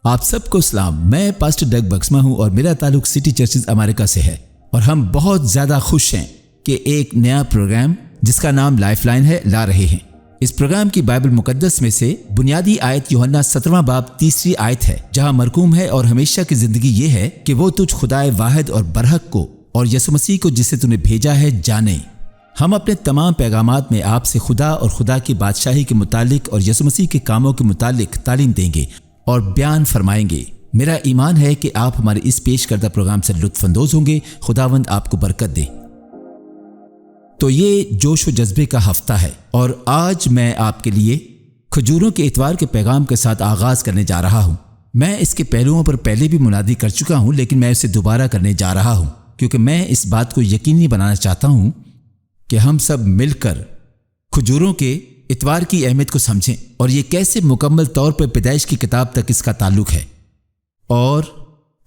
آپ سب کو سلام. میں پاسٹر ڈگ بکسما ہوں اور میرا تعلق سٹی چرچز امریکہ سے ہے، اور ہم بہت زیادہ خوش ہیں کہ ایک نیا پروگرام جس کا نام لائف لائن ہے لا رہے ہیں. اس پروگرام کی بائبل مقدس میں سے بنیادی آیت یوحنا 17 باب 3 آیت ہے، جہاں مرقوم ہے اور ہمیشہ کی زندگی یہ ہے کہ وہ تجھ خدائے واحد اور برحق کو اور یسوع مسیح کو جسے تو نے بھیجا ہے جانے. ہم اپنے تمام پیغامات میں آپ سے خدا اور خدا کی بادشاہی کے متعلق اور یسوع مسیح کے کاموں کے متعلق تعلیم دیں گے اور بیان فرمائیں گے. میرا ایمان ہے کہ آپ ہمارے اس پیش کردہ پروگرام سے لطف اندوز ہوں گے. خداوند آپ کو برکت دے. تو یہ جوش و جذبے کا ہفتہ ہے، اور آج میں آپ کے لیے کھجوروں کے اتوار کے پیغام کے ساتھ آغاز کرنے جا رہا ہوں. میں اس کے پہلوؤں پر پہلے بھی منادی کر چکا ہوں، لیکن میں اسے دوبارہ کرنے جا رہا ہوں کیونکہ میں اس بات کو یقینی بنانا چاہتا ہوں کہ ہم سب مل کر کھجوروں کے اتوار کی اہمیت کو سمجھیں اور یہ کیسے مکمل طور پر پیدائش کی کتاب تک اس کا تعلق ہے. اور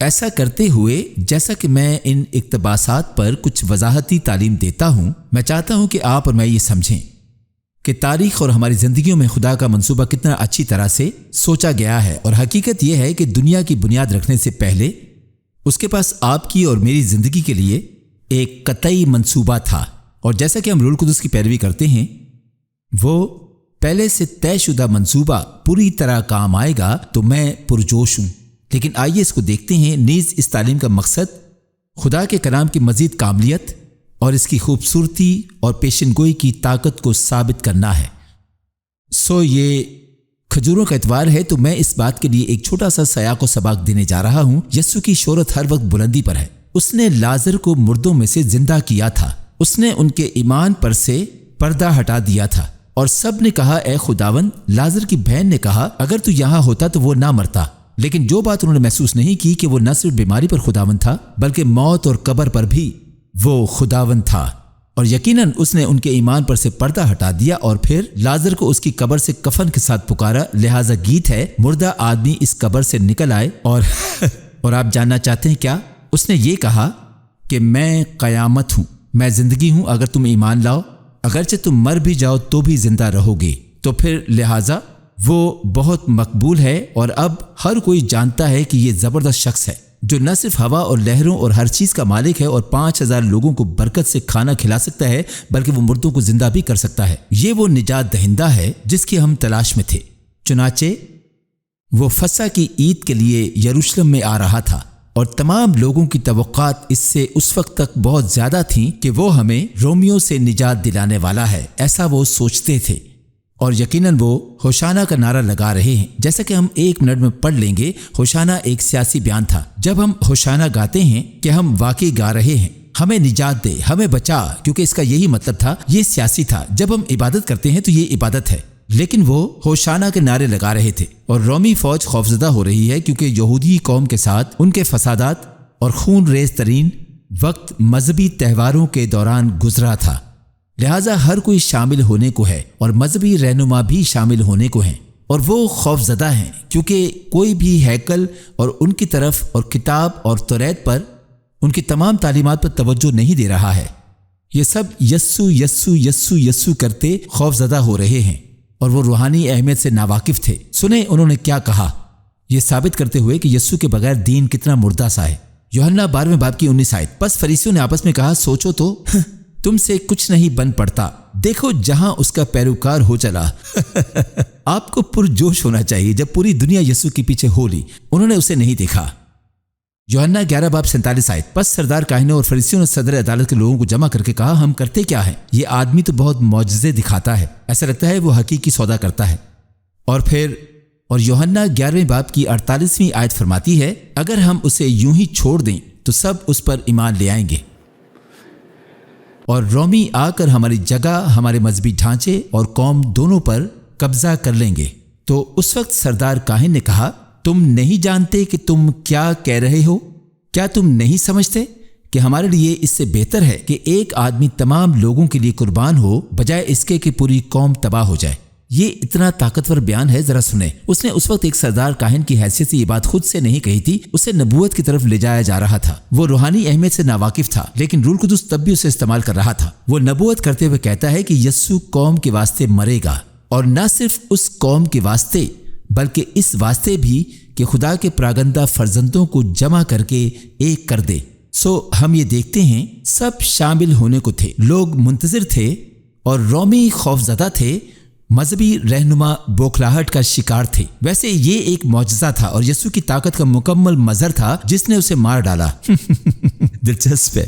ایسا کرتے ہوئے جیسا کہ میں ان اقتباسات پر کچھ وضاحتی تعلیم دیتا ہوں، میں چاہتا ہوں کہ آپ اور میں یہ سمجھیں کہ تاریخ اور ہماری زندگیوں میں خدا کا منصوبہ کتنا اچھی طرح سے سوچا گیا ہے. اور حقیقت یہ ہے کہ دنیا کی بنیاد رکھنے سے پہلے اس کے پاس آپ کی اور میری زندگی کے لیے ایک قطعی منصوبہ تھا. اور جیسا کہ ہم روح القدس کی پیروی کرتے ہیں، وہ پہلے سے طے شدہ منصوبہ پوری طرح کام آئے گا تو میں پرجوش ہوں. لیکن آئیے اس کو دیکھتے ہیں. نیز اس تعلیم کا مقصد خدا کے کلام کی مزید کاملیت اور اس کی خوبصورتی اور پیشن گوئی کی طاقت کو ثابت کرنا ہے. یہ کھجوروں کا اتوار ہے، تو میں اس بات کے لیے ایک چھوٹا سا سیاق و سباق دینے جا رہا ہوں. یسوع کی شہرت ہر وقت بلندی پر ہے. اس نے لازر کو مردوں میں سے زندہ کیا تھا. اس نے ان کے ایمان پر سے پردہ ہٹا دیا تھا، اور سب نے کہا اے خداوند. لازر کی بہن نے کہا اگر تو یہاں ہوتا تو وہ نہ مرتا. لیکن جو بات انہوں نے محسوس نہیں کی کہ وہ نہ صرف بیماری پر خداوند تھا بلکہ موت اور قبر پر بھی وہ خداوند تھا. اور یقیناً اس نے ان کے ایمان پر سے پردہ ہٹا دیا اور پھر لازر کو اس کی قبر سے کفن کے ساتھ پکارا. لہٰذا گیت ہے مردہ آدمی اس قبر سے نکل آئے. اور آپ جاننا چاہتے ہیں کیا؟ اس نے یہ کہا کہ میں قیامت ہوں، میں زندگی ہوں. اگر تم ایمان لاؤ، اگرچہ تم مر بھی جاؤ تو بھی زندہ رہو گے. تو پھر لہٰذا وہ بہت مقبول ہے، اور اب ہر کوئی جانتا ہے کہ یہ زبردست شخص ہے جو نہ صرف ہوا اور لہروں اور ہر چیز کا مالک ہے اور 5000 لوگوں کو برکت سے کھانا کھلا سکتا ہے، بلکہ وہ مردوں کو زندہ بھی کر سکتا ہے. یہ وہ نجات دہندہ ہے جس کی ہم تلاش میں تھے. چنانچہ وہ فسح کی عید کے لیے یروشلم میں آ رہا تھا، اور تمام لوگوں کی توقعات اس سے اس وقت تک بہت زیادہ تھیں کہ وہ ہمیں رومیوں سے نجات دلانے والا ہے، ایسا وہ سوچتے تھے. اور یقیناً وہ ہوشانہ کا نعرہ لگا رہے ہیں. جیسا کہ ہم 1 منٹ میں پڑھ لیں گے، ہوشانہ ایک سیاسی بیان تھا. جب ہم ہوشانہ گاتے ہیں کہ ہم واقعی گا رہے ہیں ہمیں نجات دے، ہمیں بچا، کیونکہ اس کا یہی مطلب تھا. یہ سیاسی تھا. جب ہم عبادت کرتے ہیں تو یہ عبادت ہے. لیکن وہ ہوشانہ کے نعرے لگا رہے تھے، اور رومی فوج خوفزدہ ہو رہی ہے کیونکہ یہودی قوم کے ساتھ ان کے فسادات اور خون ریز ترین وقت مذہبی تہواروں کے دوران گزرا تھا. لہٰذا ہر کوئی شامل ہونے کو ہے، اور مذہبی رہنما بھی شامل ہونے کو ہیں، اور وہ خوف زدہ ہیں کیونکہ کوئی بھی ہیکل اور ان کی طرف اور کتاب اور توریت پر ان کی تمام تعلیمات پر توجہ نہیں دے رہا ہے. یہ سب یسو یسو یسو یسو کرتے خوف زدہ ہو رہے ہیں، اور وہ روحانی اہمیت سے ناواقف تھے. سنیں انہوں نے کیا کہا، یہ ثابت کرتے ہوئے کہ یسوع کے بغیر دین کتنا مردہ سا ہے. یوحنا 12 باب کی 19 آیت. پس فریسیوں نے آپس میں کہا سوچو تو تم سے کچھ نہیں بن پڑتا. دیکھو جہاں اس کا پیروکار ہو چلا. آپ کو پرجوش ہونا چاہیے جب پوری دنیا یسوع کے پیچھے ہو لی. انہوں نے اسے نہیں دیکھا. یوحنا 11 باب 47 آیت. پس سردار کاہنوں اور فریسیوں نے صدر عدالت کے لوگوں کو جمع کر کے کہا ہم کرتے کیا ہیں؟ یہ آدمی تو بہت معجزے دکھاتا ہے، ایسا لگتا ہے وہ حقیقی سودا کرتا ہے. اور یوحنا 11 باب کی 48ویں آیت فرماتی ہے اگر ہم اسے یوں ہی چھوڑ دیں تو سب اس پر ایمان لے آئیں گے، اور رومی آ کر ہماری جگہ، ہمارے مذہبی ڈھانچے اور قوم دونوں پر قبضہ کر لیں گے. تو اس وقت سردار کاہن نے کہا تم نہیں جانتے کہ تم کیا کہہ رہے ہو؟ کیا تم نہیں سمجھتے کہ ہمارے لیے اس سے بہتر ہے کہ ایک آدمی تمام لوگوں کے لیے قربان ہو بجائے اس کے کہ پوری قوم تباہ ہو جائے؟ یہ اتنا طاقتور بیان ہے، ذرا سنیں. اس نے اس وقت ایک سردار کاہن کی حیثیت سے یہ بات خود سے نہیں کہی تھی، اسے نبوت کی طرف لے جایا جا رہا تھا. وہ روحانی اہمیت سے ناواقف تھا، لیکن روح القدس تب بھی اسے استعمال کر رہا تھا. وہ نبوت کرتے ہوئے کہتا ہے کہ یسوع قوم کے واسطے مرے گا، اور نہ صرف اس قوم کے واسطے بلکہ اس واسطے بھی کہ خدا کے پراگندہ فرزندوں کو جمع کر کے ایک کر دے۔ سو ہم یہ دیکھتے ہیں سب شامل ہونے کو تھے، لوگ منتظر تھے اور رومی خوفزدہ تھے، مذہبی رہنما بوکھلاہٹ کا شکار تھے۔ ویسے یہ ایک معجزہ تھا اور یسوع کی طاقت کا مکمل مظہر تھا جس نے اسے مار ڈالا۔ دلچسپ ہے۔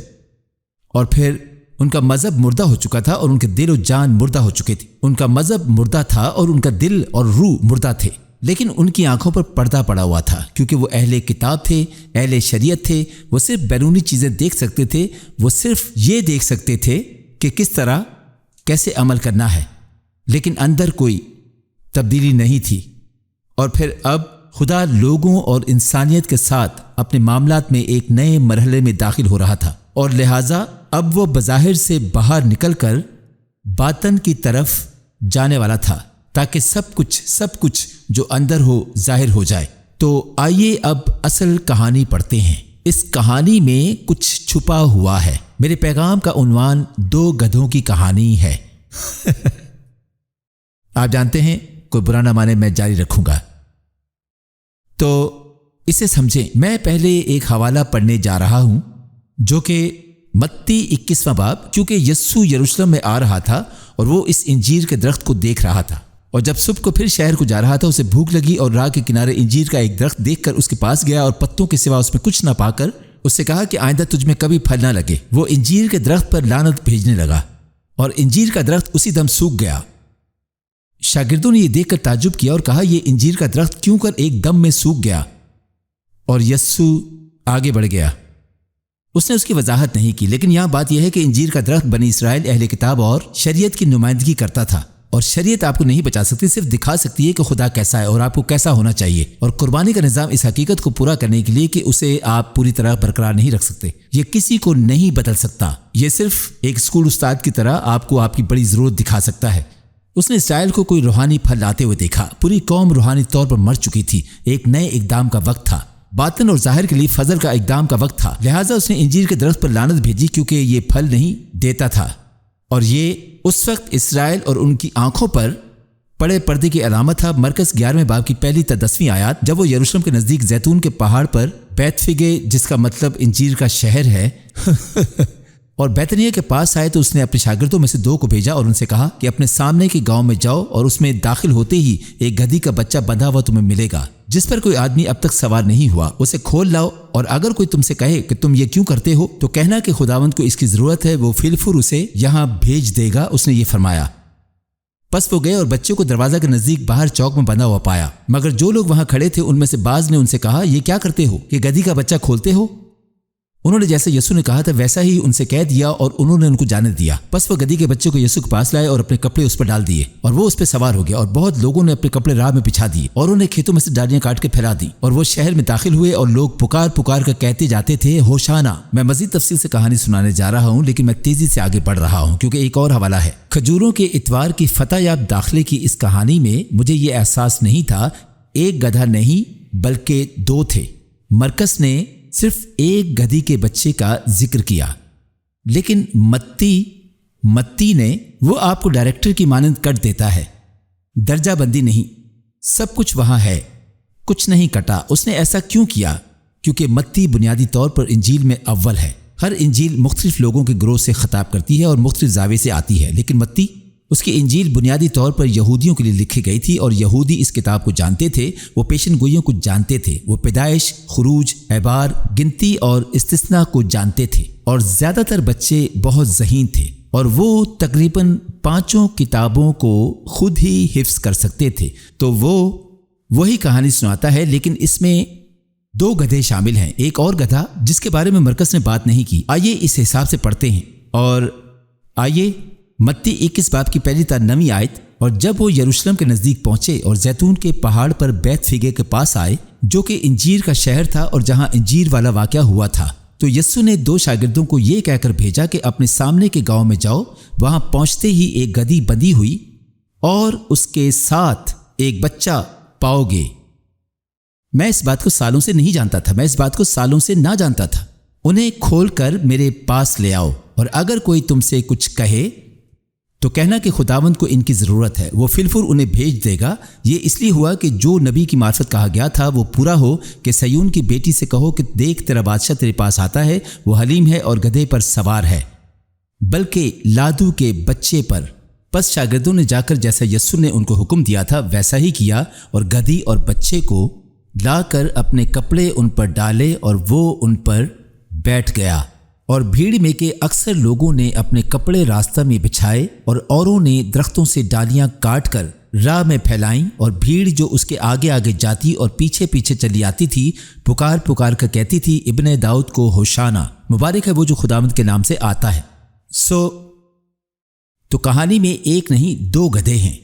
اور پھر ان کا مذہب مردہ ہو چکا تھا اور ان کے دل و جان مردہ ہو چکے تھے۔ ان کا مذہب مردہ تھا اور ان کا دل اور روح مردہ تھے، لیکن ان کی آنکھوں پر پردہ پڑا ہوا تھا کیونکہ وہ اہل کتاب تھے، اہل شریعت تھے۔ وہ صرف بیرونی چیزیں دیکھ سکتے تھے، وہ صرف یہ دیکھ سکتے تھے کہ کس طرح کیسے عمل کرنا ہے، لیکن اندر کوئی تبدیلی نہیں تھی۔ اور پھر اب خدا لوگوں اور انسانیت کے ساتھ اپنے معاملات میں ایک نئے مرحلے میں داخل ہو رہا تھا، اور لہٰذا اب وہ بظاہر سے باہر نکل کر باطن کی طرف جانے والا تھا تاکہ سب کچھ جو اندر ہو ظاہر ہو جائے۔ تو آئیے اب اصل کہانی پڑھتے ہیں۔ اس کہانی میں کچھ چھپا ہوا ہے۔ میرے پیغام کا عنوان 2 گدھوں کی کہانی ہے۔ آپ جانتے ہیں کوئی برا نہ مانے، میں جاری رکھوں گا۔ تو اسے سمجھیں۔ میں پہلے ایک حوالہ پڑھنے جا رہا ہوں جو کہ متی 21واں باب، کیونکہ یسوع یروشلم میں آ رہا تھا اور وہ اس انجیر کے درخت کو دیکھ رہا تھا، اور جب صبح کو پھر شہر کو جا رہا تھا اسے بھوک لگی اور راہ کے کنارے انجیر کا ایک درخت دیکھ کر اس کے پاس گیا اور پتوں کے سوا اس میں کچھ نہ پا کر اس سے کہا کہ آئندہ تجھ میں کبھی پھل نہ لگے۔ وہ انجیر کے درخت پر لعنت بھیجنے لگا اور انجیر کا درخت اسی دم سوکھ گیا۔ شاگردوں نے یہ دیکھ کر تعجب کیا اور کہا یہ انجیر کا درخت کیوں کر ایک دم میں سوکھ گیا؟ اور یسوع آگے بڑھ گیا۔ اس نے اس کی وضاحت نہیں کی، لیکن یہاں بات یہ ہے کہ انجیر کا درخت بنی اسرائیل، اہل کتاب اور شریعت کی نمائندگی کرتا تھا، اور شریعت آپ کو نہیں بچا سکتی، صرف دکھا سکتی ہے کہ خدا کیسا ہے اور آپ کو کیسا ہونا چاہیے، اور قربانی کا نظام اس حقیقت کو پورا کرنے کے لیے کہ اسے آپ پوری طرح برقرار نہیں رکھ سکتے۔ یہ کسی کو نہیں بدل سکتا، یہ صرف ایک اسکول استاد کی طرح آپ کو آپ کی بڑی ضرورت دکھا سکتا ہے۔ اس نے اسرائیل کو کوئی روحانی پھل لاتے ہوئے دیکھا۔ پوری قوم روحانی طور پر مر چکی تھی۔ ایک نئے اقدام کا وقت تھا، باطن اور ظاہر کے لیے فضل کا اقدام کا وقت تھا۔ لہٰذا اس نے انجیر کے درخت پر لعنت بھیجی کیونکہ یہ پھل نہیں دیتا تھا، اور یہ اس وقت اسرائیل اور ان کی آنکھوں پر پڑے پردے کی علامت تھا۔ مرکز 11ویں باب کی پہلی تا 10ویں آیات، جب وہ یروشلم کے نزدیک زیتون کے پہاڑ پر بیت فگے، جس کا مطلب انجیر کا شہر ہے اور بیتنیہ کے پاس آئے تو اس نے اپنے شاگردوں میں سے 2 کو بھیجا اور ان سے کہا کہ اپنے سامنے کے گاؤں میں جاؤ اور اس میں داخل ہوتے ہی ایک گدھی کا بچہ بندھا ہوا تمہیں ملے گا جس پر کوئی آدمی اب تک سوار نہیں ہوا، اسے کھول لاؤ، اور اگر کوئی تم سے کہے کہ تم یہ کیوں کرتے ہو تو کہنا کہ خداوند کو اس کی ضرورت ہے، وہ فی الفور اسے یہاں بھیج دے گا۔ اس نے یہ فرمایا۔ پس وہ گئے اور بچے کو دروازہ کے نزدیک باہر چوک میں بندھا ہوا پایا، مگر جو لوگ وہاں کھڑے تھے ان میں سے بعض نے ان سے کہا یہ کیا کرتے ہو کہ گدھی کا بچہ کھولتے ہو؟ انہوں نے جیسے یسوع نے کہا تھا ویسا ہی ان سے کہہ دیا اور انہوں نے ان کو جانے دیا۔ پس وہ گدھی کے بچے کو یسوع کے پاس لائے اور اپنے کپڑے اس پر ڈال دیے، اور وہ اس پہ سوار ہو گیا، اور بہت لوگوں نے اپنے کپڑے راہ میں بچھا دیے اور انہیں کھیتوں میں سے ڈالیاں کاٹ کے پھیلا دی، اور وہ شہر میں داخل ہوئے اور لوگ پکار پکار کر کہتے جاتے تھے ہوشانا۔ میں مزید تفصیل سے کہانی سنانے جا رہا ہوں، لیکن میں تیزی سے آگے بڑھ رہا ہوں کیونکہ ایک اور حوالہ ہے۔ کھجوروں کے اتوار کی فتح یاب داخلے کی اس کہانی میں مجھے یہ احساس نہیں تھا ایک گدھا نہیں بلکہ 2 تھے۔ مرکز نے صرف ایک گدھی کے بچے کا ذکر کیا، لیکن متی نے وہ آپ کو ڈائریکٹر کی مانند کٹ دیتا ہے، درجہ بندی نہیں، سب کچھ وہاں ہے، کچھ نہیں کٹا۔ اس نے ایسا کیوں کیا؟ کیونکہ متی بنیادی طور پر انجیل میں اول ہے۔ ہر انجیل مختلف لوگوں کے گروہ سے خطاب کرتی ہے اور مختلف زاویے سے آتی ہے، لیکن متی اس کی انجیل بنیادی طور پر یہودیوں کے لیے لکھی گئی تھی، اور یہودی اس کتاب کو جانتے تھے، وہ پیشن گوئیوں کو جانتے تھے، وہ پیدائش، خروج، اعبار، گنتی اور استثناء کو جانتے تھے، اور زیادہ تر بچے بہت ذہین تھے، اور وہ تقریباً 5 کتابوں کو خود ہی حفظ کر سکتے تھے۔ تو وہ وہی کہانی سناتا ہے، لیکن اس میں 2 گدھے شامل ہیں، ایک اور گدھا جس کے بارے میں مرکز نے بات نہیں کی۔ آئیے اس حساب سے پڑھتے ہیں، اور آئیے متی 21 باب کی پہلی تا 9ویں آیت، اور جب وہ یروشلم کے نزدیک پہنچے اور زیتون کے پہاڑ پر بیت فگے کے پاس آئے جو کہ انجیر کا شہر تھا اور جہاں انجیر والا واقعہ ہوا تھا، تو یسوع نے 2 شاگردوں کو یہ کہہ کر بھیجا کہ اپنے سامنے کے گاؤں میں جاؤ، وہاں پہنچتے ہی ایک گدھی بندھی ہوئی اور اس کے ساتھ ایک بچہ پاؤ گے۔ میں اس بات کو سالوں سے نہیں جانتا تھا، انہیں کھول کر میرے پاس لے آؤ، اور اگر کوئی تم سے کچھ کہے تو کہنا کہ خداوند کو ان کی ضرورت ہے، وہ فی الفور انہیں بھیج دے گا، یہ اس لیے ہوا کہ جو نبی کی معرفت کہا گیا تھا وہ پورا ہو کہ سیون کی بیٹی سے کہو کہ دیکھ تیرا بادشاہ تیرے پاس آتا ہے، وہ حلیم ہے اور گدھے پر سوار ہے، بلکہ لادو کے بچے پر۔ پس شاگردوں نے جا کر جیسا یسوع نے ان کو حکم دیا تھا ویسا ہی کیا، اور گدھی اور بچے کو لا کر اپنے کپڑے ان پر ڈالے اور وہ ان پر بیٹھ گیا۔ اور بھیڑ میں کے اکثر لوگوں نے اپنے کپڑے راستہ میں بچھائے، اور اوروں نے درختوں سے ڈالیاں کاٹ کر راہ میں پھیلائیں، اور بھیڑ جو اس کے آگے آگے جاتی اور پیچھے پیچھے چلی آتی تھی پکار پکار کر کہتی تھی، ابن داؤد کو ہوشانا، مبارک ہے وہ جو خداوند کے نام سے آتا ہے۔ تو کہانی میں ایک نہیں 2 گدھے ہیں،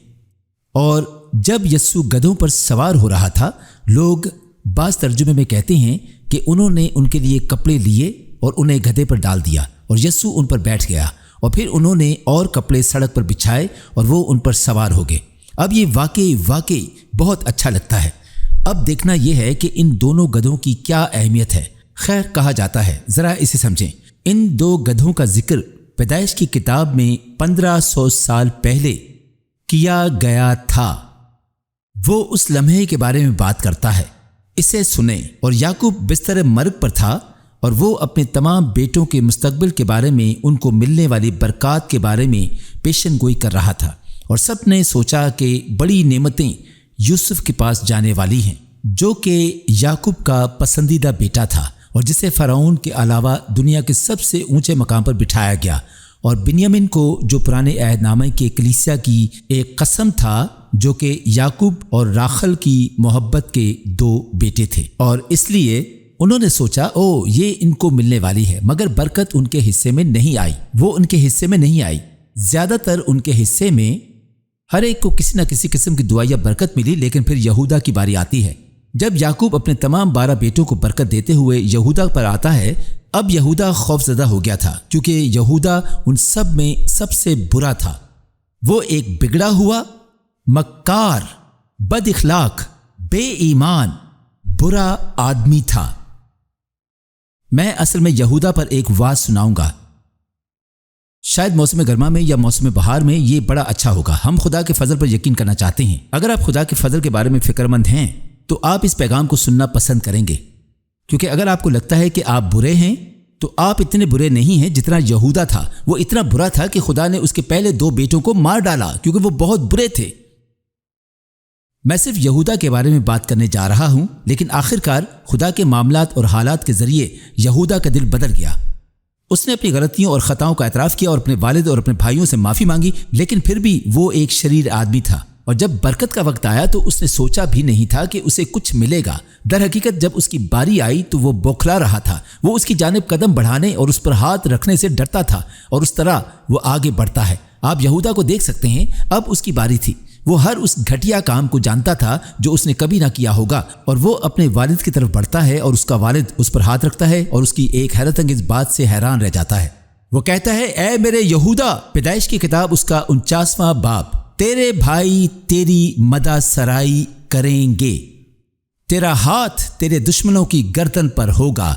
اور جب یسوع گدھوں پر سوار ہو رہا تھا، لوگ بعض ترجمے میں کہتے ہیں کہ انہوں نے ان کے لیے کپڑے لیے اور انہیں گدھے پر ڈال دیا، اور یسوع ان پر بیٹھ گیا، اور پھر انہوں نے اور کپڑے سڑک پر بچھائے اور وہ ان پر سوار ہو گئے۔ اب یہ واقعی بہت اچھا لگتا ہے۔ اب دیکھنا یہ ہے کہ ان دونوں گدھوں کی کیا اہمیت ہے۔ خیر، کہا جاتا ہے، ذرا اسے سمجھیں، ان 2 گدھوں کا ذکر پیدائش کی کتاب میں 1500 سال پہلے کیا گیا تھا۔ وہ اس لمحے کے بارے میں بات کرتا ہے، اسے سنیں۔ اور یعقوب بستر مرگ پر تھا، اور وہ اپنے تمام بیٹوں کے مستقبل کے بارے میں، ان کو ملنے والی برکات کے بارے میں پیشن گوئی کر رہا تھا، اور سب نے سوچا کہ بڑی نعمتیں یوسف کے پاس جانے والی ہیں، جو کہ یعقوب کا پسندیدہ بیٹا تھا، اور جسے فرعون کے علاوہ دنیا کے سب سے اونچے مقام پر بٹھایا گیا، اور بنیامین کو جو پرانے عہد نامے کے کلیسیا کی ایک قسم تھا، جو کہ یعقوب اور راخل کی محبت کے 2 بیٹے تھے، اور اس لیے انہوں نے سوچا یہ ان کو ملنے والی ہے، مگر برکت ان کے حصے میں نہیں آئی، وہ ان کے حصے میں نہیں آئی۔ زیادہ تر ان کے حصے میں ہر ایک کو کسی نہ کسی قسم کی دعا یا برکت ملی، لیکن پھر یہودا کی باری آتی ہے۔ جب یعقوب اپنے تمام 12 بیٹوں کو برکت دیتے ہوئے یہودا پر آتا ہے، اب یہودا خوف زدہ ہو گیا تھا، کیونکہ یہودا ان سب میں سب سے برا تھا۔ وہ ایک بگڑا ہوا، مکار، بد اخلاق، بے ایمان، برا آدمی تھا۔ میں اصل میں یہودا پر ایک واعظ سناؤں گا، شاید موسم گرما میں یا موسم بہار میں، یہ بڑا اچھا ہوگا۔ ہم خدا کے فضل پر یقین کرنا چاہتے ہیں۔ اگر آپ خدا کے فضل کے بارے میں فکر مند ہیں تو آپ اس پیغام کو سننا پسند کریں گے، کیونکہ اگر آپ کو لگتا ہے کہ آپ برے ہیں تو آپ اتنے برے نہیں ہیں جتنا یہودا تھا۔ وہ اتنا برا تھا کہ خدا نے اس کے پہلے 2 بیٹوں کو مار ڈالا، کیونکہ وہ بہت برے تھے۔ میں صرف یہودا کے بارے میں بات کرنے جا رہا ہوں، لیکن آخرکار خدا کے معاملات اور حالات کے ذریعے یہودا کا دل بدل گیا۔ اس نے اپنی غلطیوں اور خطاؤں کا اعتراف کیا اور اپنے والد اور اپنے بھائیوں سے معافی مانگی، لیکن پھر بھی وہ ایک شریر آدمی تھا، اور جب برکت کا وقت آیا تو اس نے سوچا بھی نہیں تھا کہ اسے کچھ ملے گا۔ در حقیقت جب اس کی باری آئی تو وہ بوکھلا رہا تھا، وہ اس کی جانب قدم بڑھانے اور اس پر ہاتھ رکھنے سے ڈرتا تھا، اور اس طرح وہ آگے بڑھتا ہے۔ آپ یہودا کو دیکھ سکتے ہیں، اب اس کی باری تھی۔ وہ ہر اس گھٹیا کام کو جانتا تھا جو اس نے کبھی نہ کیا ہوگا، اور وہ اپنے والد کی طرف بڑھتا ہے اور اس کا والد اس پر ہاتھ رکھتا ہے اور اس کی ایک حیرت انگیز بات سے حیران رہ جاتا ہے۔ وہ کہتا ہے، اے میرے یہودا، پیدائش کی کتاب اس کا 49واں باب، تیرے بھائی تیری مدح سرائی کریں گے، تیرا ہاتھ تیرے دشمنوں کی گردن پر ہوگا،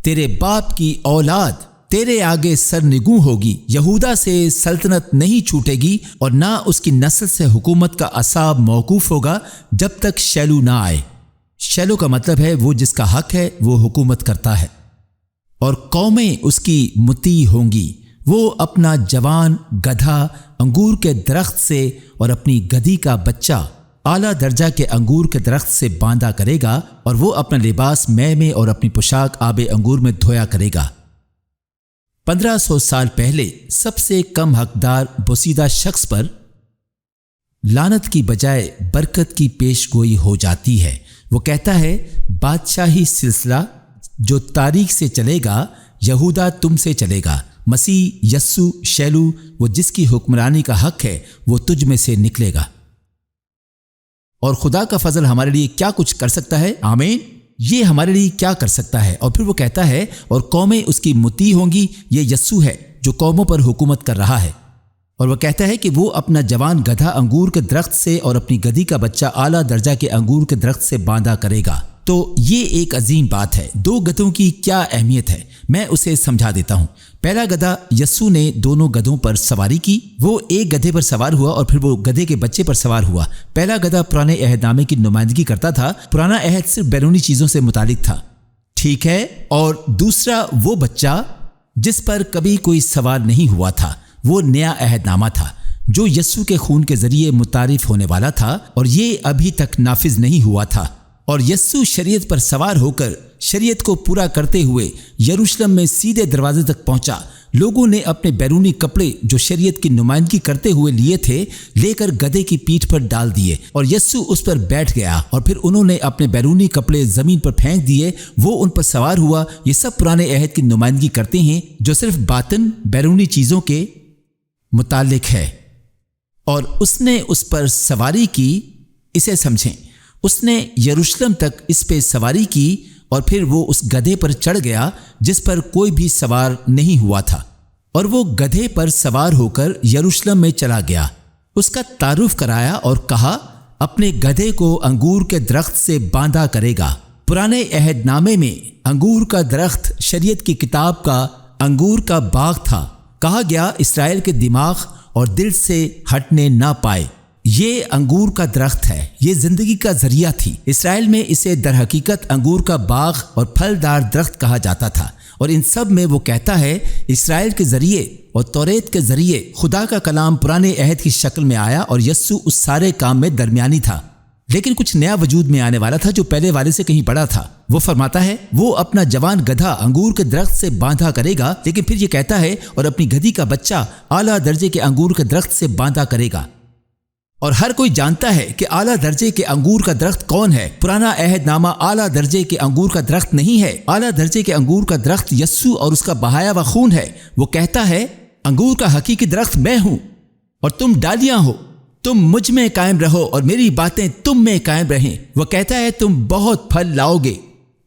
تیرے باپ کی اولاد تیرے آگے سرنگوں ہوگی، یہودا سے سلطنت نہیں چھوٹے گی اور نہ اس کی نسل سے حکومت کا اعصاب موقوف ہوگا جب تک شیلو نہ آئے۔ شیلو کا مطلب ہے وہ جس کا حق ہے وہ حکومت کرتا ہے، اور قومیں اس کی مطیع ہوں گی۔ وہ اپنا جوان گدھا انگور کے درخت سے اور اپنی گدھی کا بچہ اعلیٰ درجہ کے انگور کے درخت سے باندھا کرے گا، اور وہ اپنا لباس مے میں اور اپنی پوشاک آب انگور میں دھویا کرے گا۔ 1500 سال پہلے سب سے کم حقدار بوسیدہ شخص پر لعنت کی بجائے برکت کی پیش گوئی ہو جاتی ہے۔ وہ کہتا ہے، بادشاہی سلسلہ جو تاریخ سے چلے گا، یہودا تم سے چلے گا۔ مسیح یسوع شیلو، وہ جس کی حکمرانی کا حق ہے، وہ تجھ میں سے نکلے گا۔ اور خدا کا فضل ہمارے لیے کیا کچھ کر سکتا ہے؟ آمین۔ یہ ہمارے لیے کیا کر سکتا ہے؟ اور پھر وہ کہتا ہے، اور قومیں اس کی مطیع ہوں گی۔ یہ یسوع ہے جو قوموں پر حکومت کر رہا ہے۔ اور وہ کہتا ہے کہ وہ اپنا جوان گدھا انگور کے درخت سے اور اپنی گدھی کا بچہ اعلیٰ درجہ کے انگور کے درخت سے باندھا کرے گا۔ تو یہ ایک عظیم بات ہے۔ 2 گدھوں کی کیا اہمیت ہے، میں اسے سمجھا دیتا ہوں۔ پہلا گدھا، یسوع نے دونوں گدھوں پر سواری کی۔ وہ ایک گدھے پر سوار ہوا اور پھر وہ گدھے کے بچے پر سوار ہوا۔ پہلا گدھا پرانے عہد نامے کی نمائندگی کرتا تھا۔ پرانا عہد صرف بیرونی چیزوں سے متعلق تھا، ٹھیک ہے، اور دوسرا وہ بچہ جس پر کبھی کوئی سوار نہیں ہوا تھا، وہ نیا عہد نامہ تھا جو یسوع کے خون کے ذریعے متعارف ہونے والا تھا، اور یہ ابھی تک نافذ نہیں ہوا تھا۔ اور یسوع شریعت پر سوار ہو کر شریعت کو پورا کرتے ہوئے یروشلم میں سیدھے دروازے تک پہنچا۔ لوگوں نے اپنے بیرونی کپڑے جو شریعت کی نمائندگی کرتے ہوئے لیے تھے لے کر گدھے کی پیٹھ پر ڈال دیے، اور یسوع اس پر بیٹھ گیا، اور پھر انہوں نے اپنے بیرونی کپڑے زمین پر پھینک دیے۔ وہ ان پر سوار ہوا۔ یہ سب پرانے عہد کی نمائندگی کرتے ہیں جو صرف باطن بیرونی چیزوں کے متعلق ہے، اور اس نے اس پر سواری کی۔ اسے سمجھیں، اس نے یروشلم تک اس پہ سواری کی، اور پھر وہ اس گدھے پر چڑھ گیا جس پر کوئی بھی سوار نہیں ہوا تھا، اور وہ گدھے پر سوار ہو کر یروشلم میں چلا گیا۔ اس کا تعارف کرایا اور کہا، اپنے گدھے کو انگور کے درخت سے باندھا کرے گا۔ پرانے عہد نامے میں انگور کا درخت شریعت کی کتاب کا انگور کا باغ تھا۔ کہا گیا اسرائیل کے دماغ اور دل سے ہٹنے نہ پائے۔ یہ انگور کا درخت ہے، یہ زندگی کا ذریعہ تھی۔ اسرائیل میں اسے در حقیقت انگور کا باغ اور پھلدار درخت کہا جاتا تھا، اور ان سب میں وہ کہتا ہے اسرائیل کے ذریعے اور توریت کے ذریعے خدا کا کلام پرانے عہد کی شکل میں آیا، اور یسوع اس سارے کام میں درمیانی تھا۔ لیکن کچھ نیا وجود میں آنے والا تھا جو پہلے والے سے کہیں بڑا تھا۔ وہ فرماتا ہے وہ اپنا جوان گدھا انگور کے درخت سے باندھا کرے گا، لیکن پھر یہ کہتا ہے اور اپنی گدھی کا بچہ اعلیٰ درجے کے انگور کے درخت سے باندھا کرے گا۔ اور ہر کوئی جانتا ہے کہ اعلیٰ درجے کے انگور کا درخت کون ہے۔ پرانا عہد نامہ اعلیٰ درجے کے انگور کا درخت نہیں ہے۔ اعلیٰ درجے کے انگور کا درخت یسوع اور اس کا بہایا ہوا خون ہے۔ وہ کہتا ہے انگور کا حقیقی درخت میں ہوں اور تم ڈالیاں ہو، تم مجھ میں قائم رہو اور میری باتیں تم میں قائم رہیں۔ وہ کہتا ہے تم بہت پھل لاؤ گے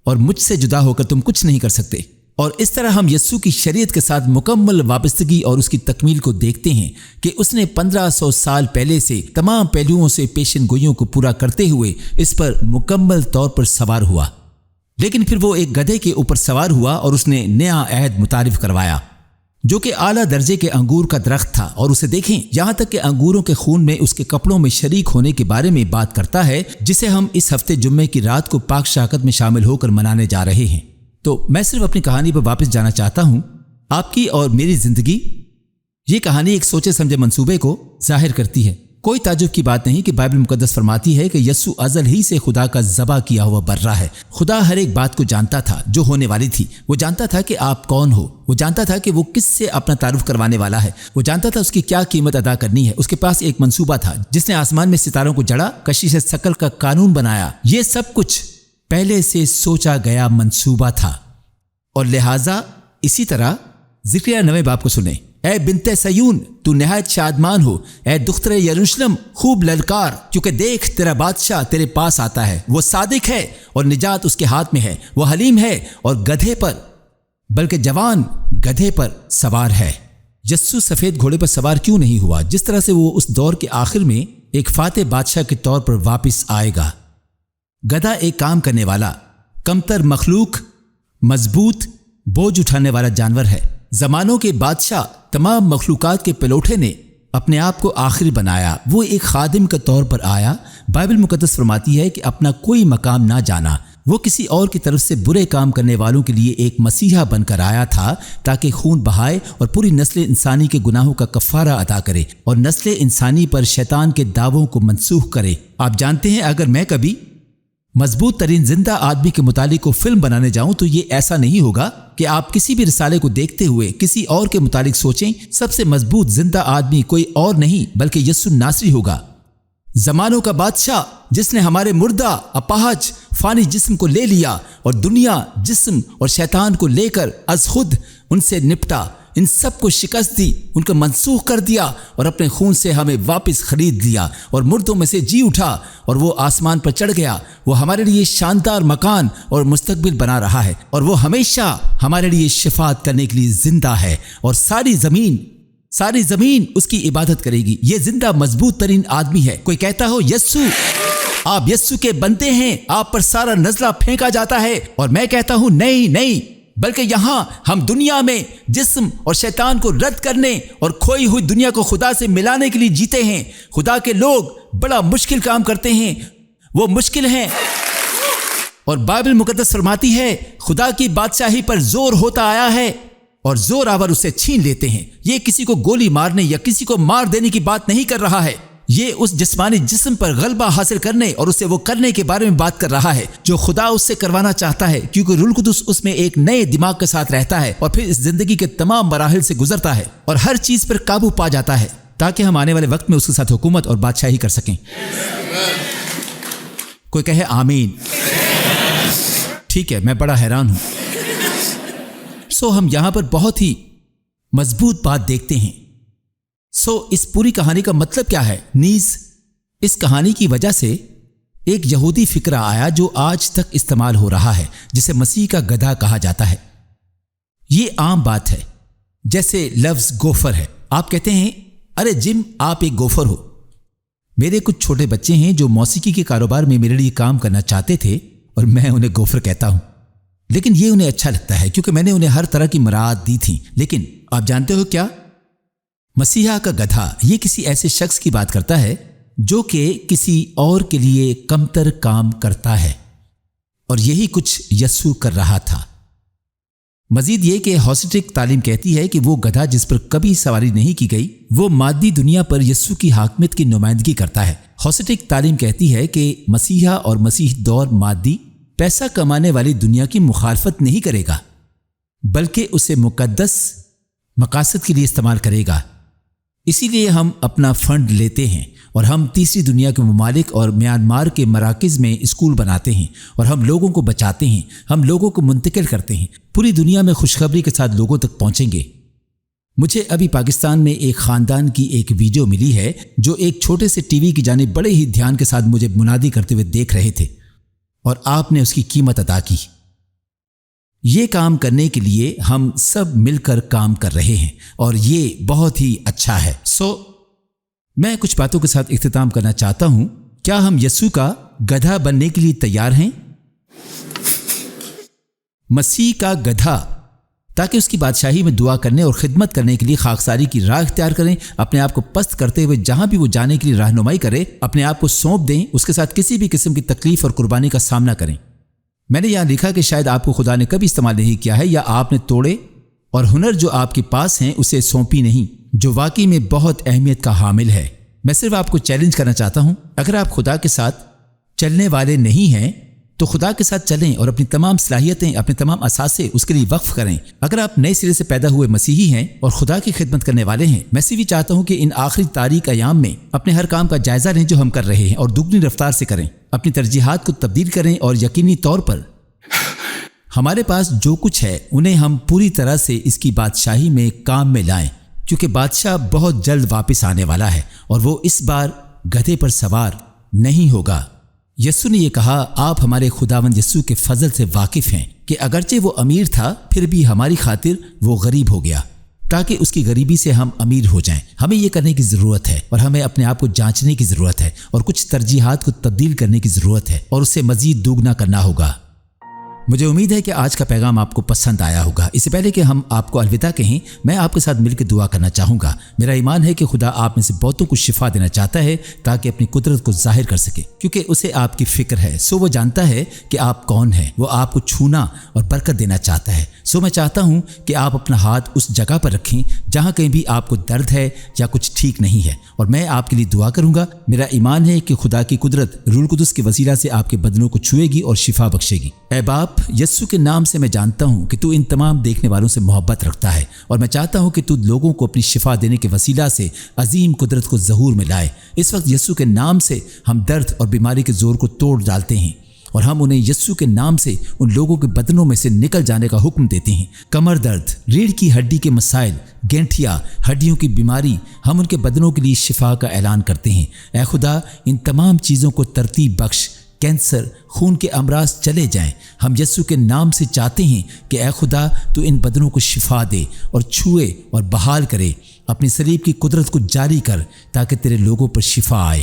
اور مجھ سے جدا ہو کر تم کچھ نہیں کر سکتے۔ اور اس طرح ہم یسوع کی شریعت کے ساتھ مکمل وابستگی اور اس کی تکمیل کو دیکھتے ہیں کہ اس نے 1500 سال پہلے سے تمام پہلوؤں سے پیشن گوئیوں کو پورا کرتے ہوئے اس پر مکمل طور پر سوار ہوا۔ لیکن پھر وہ ایک گدھے کے اوپر سوار ہوا اور اس نے نیا عہد متعارف کروایا جو کہ اعلیٰ درجے کے انگور کا درخت تھا۔ اور اسے دیکھیں یہاں تک کہ انگوروں کے خون میں اس کے کپڑوں میں شریک ہونے کے بارے میں بات کرتا ہے، جسے ہم اس ہفتے جمعے کی رات کو پاک شاکت میں شامل ہو کر منانے جا رہے ہیں۔ تو میں صرف اپنی کہانی پر واپس جانا چاہتا ہوں۔ آپ کی اور میری زندگی، یہ کہانی ایک سوچے سمجھے منصوبے کو ظاہر کرتی ہے۔ کوئی تعجب کی بات نہیں کہ بائبل مقدس فرماتی ہے کہ یسوع ازل ہی سے خدا کا ذبح کیا ہوا برہ ہے۔ خدا ہر ایک بات کو جانتا تھا جو ہونے والی تھی۔ وہ جانتا تھا کہ آپ کون ہو، وہ جانتا تھا کہ وہ کس سے اپنا تعارف کروانے والا ہے، وہ جانتا تھا اس کی کیا قیمت ادا کرنی ہے۔ اس کے پاس ایک منصوبہ تھا جس نے آسمان میں ستاروں کو جڑا، کشش ثقل کا قانون بنایا۔ یہ سب کچھ پہلے سے سوچا گیا منصوبہ تھا، اور لہٰذا اسی طرح ذکریہ 9 باب کو سنیں۔ اے بنت سیون تو نہایت شادمان ہو، اے دختر یروشلم خوب للکار، کیونکہ دیکھ تیرا بادشاہ تیرے پاس آتا ہے، وہ صادق ہے اور نجات اس کے ہاتھ میں ہے، وہ حلیم ہے اور گدھے پر، بلکہ جوان گدھے پر سوار ہے۔ یسوع سفید گھوڑے پر سوار کیوں نہیں ہوا؟ جس طرح سے وہ اس دور کے آخر میں ایک فاتح بادشاہ کے طور پر واپس آئے گا۔ گدھا ایک کام کرنے والا، کمتر مخلوق، مضبوط بوجھ اٹھانے والا جانور ہے۔ زمانوں کے بادشاہ تمام مخلوقات کے پلوٹے نے اپنے آپ کو آخری بنایا۔ وہ ایک خادم کے طور پر آیا۔ بائبل مقدس فرماتی ہے کہ اپنا کوئی مقام نہ جانا۔ وہ کسی اور کی طرف سے برے کام کرنے والوں کے لیے ایک مسیحا بن کر آیا تھا تاکہ خون بہائے اور پوری نسل انسانی کے گناہوں کا کفارہ ادا کرے اور نسل انسانی پر شیطان کے دعووں کو منسوخ کرے۔ آپ جانتے ہیں اگر میں کبھی مضبوط ترین زندہ آدمی کے متعلق کو فلم بنانے جاؤں تو یہ ایسا نہیں ہوگا کہ آپ کسی بھی رسالے کو دیکھتے ہوئے کسی اور کے متعلق سوچیں سب سے مضبوط زندہ آدمی کوئی اور نہیں بلکہ یسوع ناصری ہوگا، زمانوں کا بادشاہ جس نے ہمارے مردہ اپاہج فانی جسم کو لے لیا اور دنیا، جسم اور شیطان کو لے کر از خود ان سے نپٹا، ان سب کو شکست دی، ان کو منسوخ کر دیا اور اپنے خون سے ہمیں واپس خرید لیا اور مردوں میں سے جی اٹھا اور وہ آسمان پر چڑھ گیا۔ وہ ہمارے لیے شاندار مکان اور مستقبل بنا رہا ہے اور وہ ہمیشہ ہمارے لیے شفاعت کرنے کے لیے زندہ ہے اور ساری زمین اس کی عبادت کرے گی۔ یہ زندہ مضبوط ترین آدمی ہے۔ کوئی کہتا ہو یسوع آپ یسوع کے بندے ہیں، آپ پر سارا نزلہ پھینکا جاتا ہے، اور میں کہتا ہوں نہیں، بلکہ یہاں ہم دنیا میں جسم اور شیطان کو رد کرنے اور کھوئی ہوئی دنیا کو خدا سے ملانے کے لیے جیتے ہیں۔ خدا کے لوگ بڑا مشکل کام کرتے ہیں، وہ مشکل ہیں، اور بائبل مقدس فرماتی ہے خدا کی بادشاہی پر زور ہوتا آیا ہے اور زور آور اسے چھین لیتے ہیں۔ یہ کسی کو گولی مارنے یا کسی کو مار دینے کی بات نہیں کر رہا ہے، یہ اس جسمانی جسم پر غلبہ حاصل کرنے اور اسے وہ کرنے کے بارے میں بات کر رہا ہے جو خدا اس سے کروانا چاہتا ہے، کیونکہ روح القدس اس میں ایک نئے دماغ کے ساتھ رہتا ہے اور پھر اس زندگی کے تمام مراحل سے گزرتا ہے اور ہر چیز پر قابو پا جاتا ہے تاکہ ہم آنے والے وقت میں اس کے ساتھ حکومت اور بادشاہی کر سکیں۔ کوئی کہے آمین۔ ٹھیک ہے، میں بڑا حیران ہوں۔ ہم یہاں پر بہت ہی مضبوط بات دیکھتے ہیں۔ اس پوری کہانی کا مطلب کیا ہے؟ نیز اس کہانی کی وجہ سے ایک یہودی فکرہ آیا جو آج تک استعمال ہو رہا ہے، جسے مسیح کا گدھا کہا جاتا ہے۔ یہ عام بات ہے، جیسے لفظ گوفر ہے۔ آپ کہتے ہیں ارے جم، آپ ایک گوفر ہو۔ میرے کچھ چھوٹے بچے ہیں جو موسیقی کے کاروبار میں میرے لیے کام کرنا چاہتے تھے اور میں انہیں گوفر کہتا ہوں، لیکن یہ انہیں اچھا لگتا ہے کیونکہ میں نے انہیں ہر طرح کی مراعات دی تھی۔ لیکن آپ جانتے ہو کیا؟ مسیحا کا گدھا یہ کسی ایسے شخص کی بات کرتا ہے جو کہ کسی اور کے لیے کمتر کام کرتا ہے، اور یہی کچھ یسوع کر رہا تھا۔ مزید یہ کہ ہوسٹک تعلیم کہتی ہے کہ وہ گدھا جس پر کبھی سواری نہیں کی گئی وہ مادی دنیا پر یسوع کی حاکمیت کی نمائندگی کرتا ہے۔ ہوسٹک تعلیم کہتی ہے کہ مسیحا اور مسیح دور مادی پیسہ کمانے والی دنیا کی مخالفت نہیں کرے گا، بلکہ اسے مقدس مقاصد کے لیے استعمال کرے گا۔ اسی لیے ہم اپنا فنڈ لیتے ہیں اور ہم تیسری دنیا کے ممالک اور میانمار کے مراکز میں اسکول بناتے ہیں اور ہم لوگوں کو بچاتے ہیں، ہم لوگوں کو منتقل کرتے ہیں، پوری دنیا میں خوشخبری کے ساتھ لوگوں تک پہنچیں گے۔ مجھے ابھی پاکستان میں ایک خاندان کی ایک ویڈیو ملی ہے جو ایک چھوٹے سے ٹی وی کی جانب بڑے ہی دھیان کے ساتھ مجھے منادی کرتے ہوئے دیکھ رہے تھے، اور آپ نے اس کی قیمت ادا کی۔ یہ کام کرنے کے لیے ہم سب مل کر کام کر رہے ہیں اور یہ بہت ہی اچھا ہے۔ میں کچھ باتوں کے ساتھ اختتام کرنا چاہتا ہوں۔ کیا ہم یسوع کا گدھا بننے کے لیے تیار ہیں؟ مسیح کا گدھا، تاکہ اس کی بادشاہی میں دعا کرنے اور خدمت کرنے کے لیے خاکساری کی راہ اختیار کریں، اپنے آپ کو پست کرتے ہوئے جہاں بھی وہ جانے کے لیے رہنمائی کرے، اپنے آپ کو سونپ دیں، اس کے ساتھ کسی بھی قسم کی تکلیف اور قربانی کا سامنا کریں۔ میں نے یہاں لکھا کہ شاید آپ کو خدا نے کبھی استعمال نہیں کیا ہے، یا آپ نے توڑے اور ہنر جو آپ کے پاس ہیں اسے سونپی نہیں، جو واقعی میں بہت اہمیت کا حامل ہے۔ میں صرف آپ کو چیلنج کرنا چاہتا ہوں، اگر آپ خدا کے ساتھ چلنے والے نہیں ہیں تو خدا کے ساتھ چلیں اور اپنی تمام صلاحیتیں، اپنے تمام اثاثے اس کے لیے وقف کریں۔ اگر آپ نئے سرے سے پیدا ہوئے مسیحی ہیں اور خدا کی خدمت کرنے والے ہیں، میں صرف چاہتا ہوں کہ ان آخری تاریک ایام میں اپنے ہر کام کا جائزہ لیں جو ہم کر رہے ہیں، اور دگنی رفتار سے کریں، اپنی ترجیحات کو تبدیل کریں، اور یقینی طور پر ہمارے پاس جو کچھ ہے انہیں ہم پوری طرح سے اس کی بادشاہی میں کام میں لائیں، کیونکہ بادشاہ بہت جلد واپس آنے والا ہے اور وہ اس بار گدھے پر سوار نہیں ہوگا۔ یسوع نے یہ کہا، آپ ہمارے خداوند یسوع کے فضل سے واقف ہیں کہ اگرچہ وہ امیر تھا پھر بھی ہماری خاطر وہ غریب ہو گیا تاکہ اس کی غریبی سے ہم امیر ہو جائیں۔ ہمیں یہ کرنے کی ضرورت ہے اور ہمیں اپنے آپ کو جانچنے کی ضرورت ہے اور کچھ ترجیحات کو تبدیل کرنے کی ضرورت ہے اور اسے مزید دوگنا کرنا ہوگا۔ مجھے امید ہے کہ آج کا پیغام آپ کو پسند آیا ہوگا۔ اس سے پہلے کہ ہم آپ کو الوداع کہیں، میں آپ کے ساتھ مل کے دعا کرنا چاہوں گا۔ میرا ایمان ہے کہ خدا آپ میں سے بہتوں کو شفا دینا چاہتا ہے تاکہ اپنی قدرت کو ظاہر کر سکے، کیونکہ اسے آپ کی فکر ہے۔ وہ جانتا ہے کہ آپ کون ہیں، وہ آپ کو چھونا اور برکت دینا چاہتا ہے۔ میں چاہتا ہوں کہ آپ اپنا ہاتھ اس جگہ پر رکھیں جہاں کہیں بھی آپ کو درد ہے یا کچھ ٹھیک نہیں ہے، اور میں آپ کے لیے دعا کروں گا۔ میرا ایمان ہے کہ خدا کی قدرت روح القدس کے وسیلہ سے آپ کے بدنوں کو چھوئے گی اور شفا بخشے گی۔ اے باپ، یسوع کے نام سے میں جانتا ہوں کہ تو ان تمام دیکھنے والوں سے محبت رکھتا ہے، اور میں چاہتا ہوں کہ تو لوگوں کو اپنی شفا دینے کے وسیلہ سے عظیم قدرت کو ظہور میں لائے۔ اس وقت یسوع کے نام سے ہم درد اور بیماری کے زور کو توڑ ڈالتے ہیں، اور ہم انہیں یسوع کے نام سے ان لوگوں کے بدنوں میں سے نکل جانے کا حکم دیتے ہیں۔ کمر درد، ریڑھ کی ہڈی کے مسائل، گینٹھیا، ہڈیوں کی بیماری، ہم ان کے بدنوں کے لیے شفا کا اعلان کرتے ہیں۔ اے خدا، ان تمام چیزوں کو ترتیب بخش۔ کینسر، خون کے امراض چلے جائیں۔ ہم یسوع کے نام سے چاہتے ہیں کہ اے خدا تو ان بدنوں کو شفا دے اور چھوئے اور بحال کرے۔ اپنی صلیب کی قدرت کو جاری کر تاکہ تیرے لوگوں پر شفا آئے۔